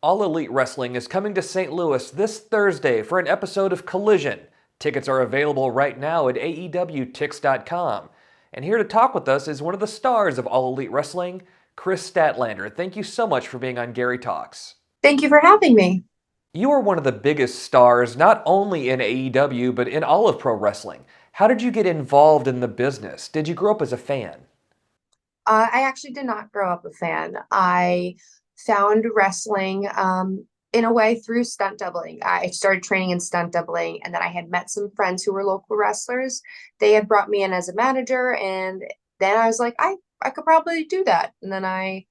All Elite Wrestling is coming to St. Louis this Thursday for an episode of Collision. Tickets are available right now at AEWTix.com. And here to talk with us is one of the stars of All Elite Wrestling, Kris Statlander. Thank you so much for being on Gary Talks. Thank you for having me. You are one of the biggest stars not only in AEW but in all of pro wrestling. How did you get involved in the business? Did you grow up as a fan? I actually did not grow up a fan. I found wrestling in a way through stunt doubling. I started training in stunt doubling, and then I had met some friends who were local wrestlers. They had brought me in as a manager, and then I was like, I could probably do that. And then I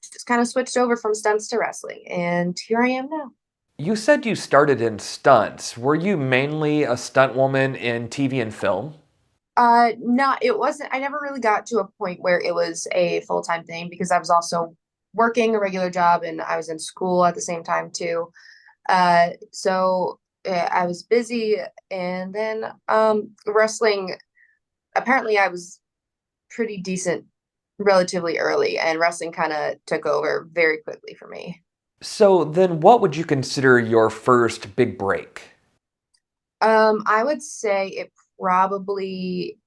just kind of switched over from stunts to wrestling, and here I am now. You said you started in stunts. Were you mainly a stunt woman in TV and film? No, it wasn't. I never really got to a point where it was a full-time thing because I was also working a regular job and I was in school at the same time too. I was busy, and then wrestling, apparently I was pretty decent relatively early, and wrestling kind of took over very quickly for me. So then what would you consider your first big break? I would say it probably,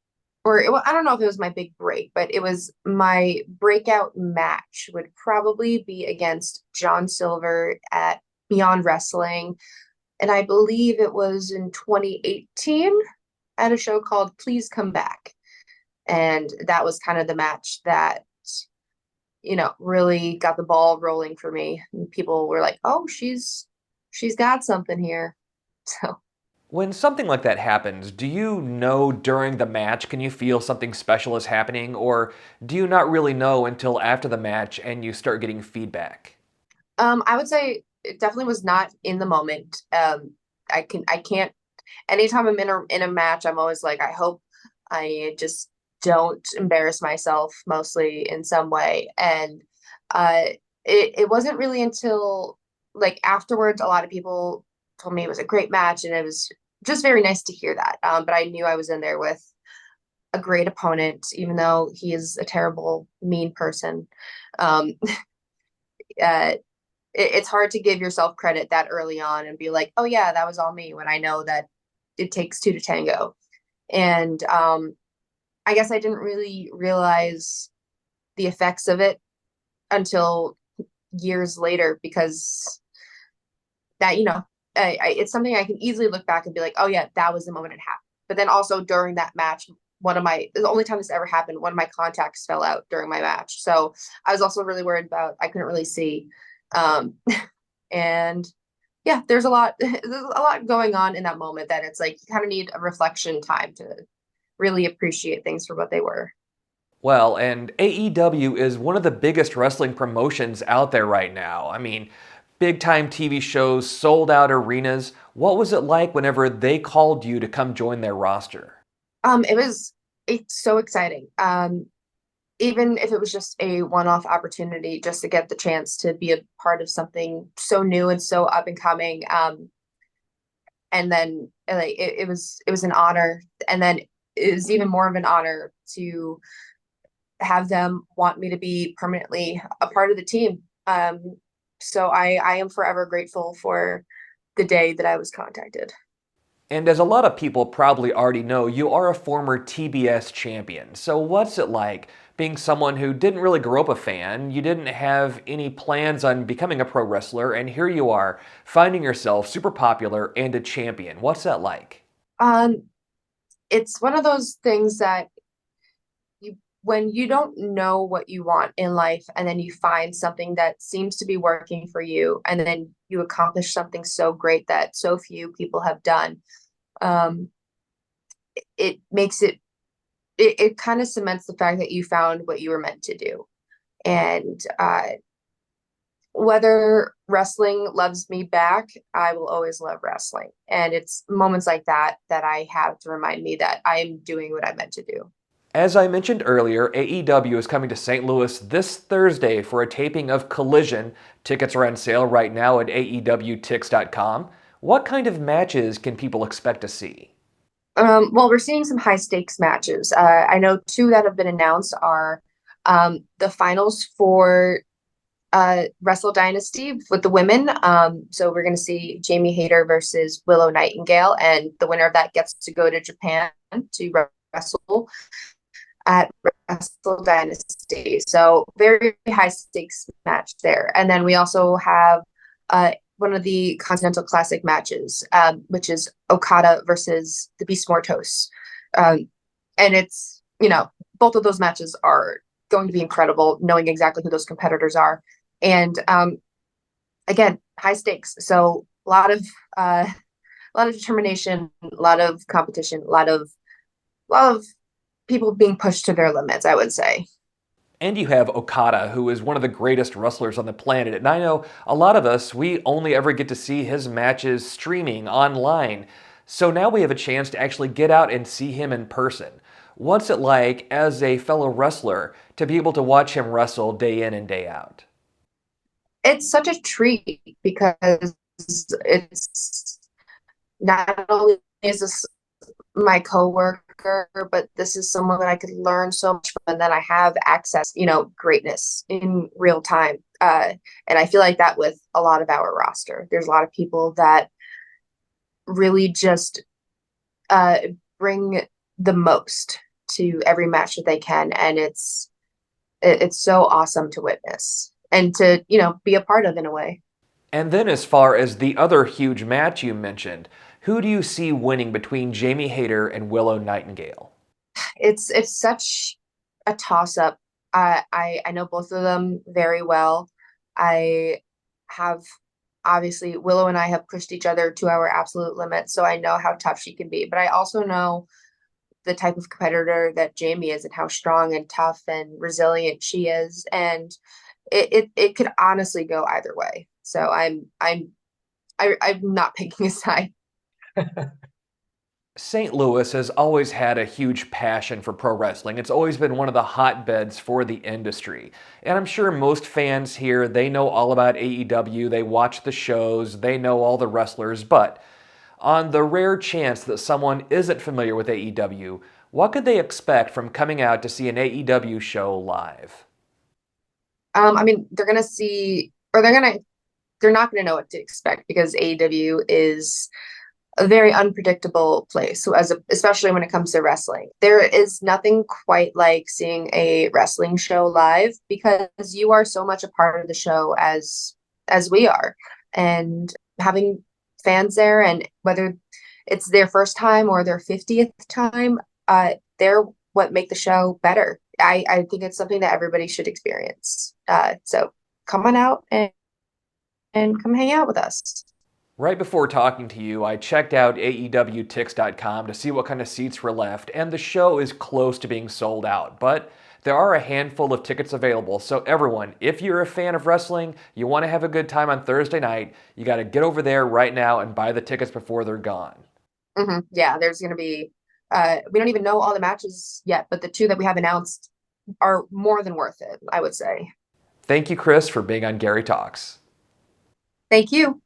I don't know if it was my big break, but it was my breakout match would probably be against John Silver at Beyond Wrestling. And I believe it was in 2018 at a show called Please Come Back. And that was kind of the match that, really got the ball rolling for me. And people were like, "Oh, she's got something here." So When something like that happens, do you know during the match, can you feel something special is happening, or do you not really know until after the match and you start getting feedback? I would say it definitely was not in the moment. I can't. Anytime I'm in a match, I'm always like, I hope I just don't embarrass myself, mostly in some way. And uh, it wasn't really until like afterwards, a lot of people told me it was a great match, and it was just very nice to hear that. But I knew I was in there with a great opponent, even though he is a terrible, mean person. Um, uh, it's hard to give yourself credit that early on and be like, oh yeah, that was all me, when I know that it takes two to tango. And I guess I didn't really realize the effects of it until years later, because that, it's something I can easily look back and be like, oh yeah, that was the moment it happened. But then also during that match, the only time this ever happened, one of my contacts fell out during my match. So I was also really worried about, I couldn't really see. Um, and yeah, there's a lot going on in that moment that it's like you kind of need a reflection time to really appreciate things for what they were. Well, and AEW is one of the biggest wrestling promotions out there right now. I mean, big time TV shows, sold out arenas. What was it like whenever they called you to come join their roster? It's so exciting. Even if it was just a one-off opportunity just to get the chance to be a part of something so new and so up and coming. And then like it was an honor. And then it was even more of an honor to have them want me to be permanently a part of the team. So I am forever grateful for the day that I was contacted. And as a lot of people probably already know, you are a former TBS champion. So what's it like being someone who didn't really grow up a fan? You didn't have any plans on becoming a pro wrestler, and here you are, finding yourself super popular and a champion. What's that like? Um, it's one of those things that when you don't know what you want in life, and then you find something that seems to be working for you, and then you accomplish something so great that so few people have done. um, it makes it kind of cements the fact that you found what you were meant to do. And whether wrestling loves me back, I will always love wrestling. And it's moments like that that I have to remind me that I am doing what I meant to do. As I mentioned earlier, AEW is coming to St. Louis this Thursday for a taping of Collision. Tickets are on sale right now at AEWTix.com. What kind of matches can people expect to see? Well, we're seeing some high stakes matches. I know two that have been announced are the finals for Wrestle Dynasty with the women. So we're going to see Jamie Hayter versus Willow Nightingale, and the winner of that gets to go to Japan to wrestle at Wrestle Dynasty. So very high stakes match there. And then we also have one of the Continental Classic matches, which is Okada versus the Beast Mortos. And it's, both of those matches are going to be incredible, knowing exactly who those competitors are. And again, high stakes. So a lot of determination, a lot of competition, a lot of people being pushed to their limits, I would say. And you have Okada, who is one of the greatest wrestlers on the planet. And I know a lot of us, we only ever get to see his matches streaming online. So now we have a chance to actually get out and see him in person. What's it like as a fellow wrestler to be able to watch him wrestle day in and day out? It's such a treat because it's not only is this my coworker, but this is someone that I could learn so much from, and then I have access, greatness in real time. And I feel like that with a lot of our roster. There's a lot of people that really just bring the most to every match that they can, and it's so awesome to witness and to be a part of in a way. And then, as far as the other huge match you mentioned, who do you see winning between Jamie Hayter and Willow Nightingale? It's such a toss up. I know both of them very well. I have obviously Willow and I have pushed each other to our absolute limit, so I know how tough she can be. But I also know the type of competitor that Jamie is and how strong and tough and resilient she is. And it could honestly go either way. So I'm not picking a side. St. Louis has always had a huge passion for pro wrestling. It's always been one of the hotbeds for the industry. And I'm sure most fans here, they know all about AEW, they watch the shows, they know all the wrestlers, but on the rare chance that someone isn't familiar with AEW, what could they expect from coming out to see an AEW show live? I mean, they're gonna see, or they're not gonna know what to expect because AEW is a very unpredictable place. So especially when it comes to wrestling, there is nothing quite like seeing a wrestling show live because you are so much a part of the show as we are, and having fans there, and whether it's their first time or their 50th time, they're what make the show better. I think it's something that everybody should experience. So come on out and come hang out with us. Right before talking to you, I checked out AEWTix.com to see what kind of seats were left, and the show is close to being sold out. But there are a handful of tickets available, so everyone, if you're a fan of wrestling, you want to have a good time on Thursday night, you got to get over there right now and buy the tickets before they're gone. Yeah, there's going to be, we don't even know all the matches yet, but the two that we have announced are more than worth it, I would say. Thank you, Kris, for being on Gary Talks. Thank you.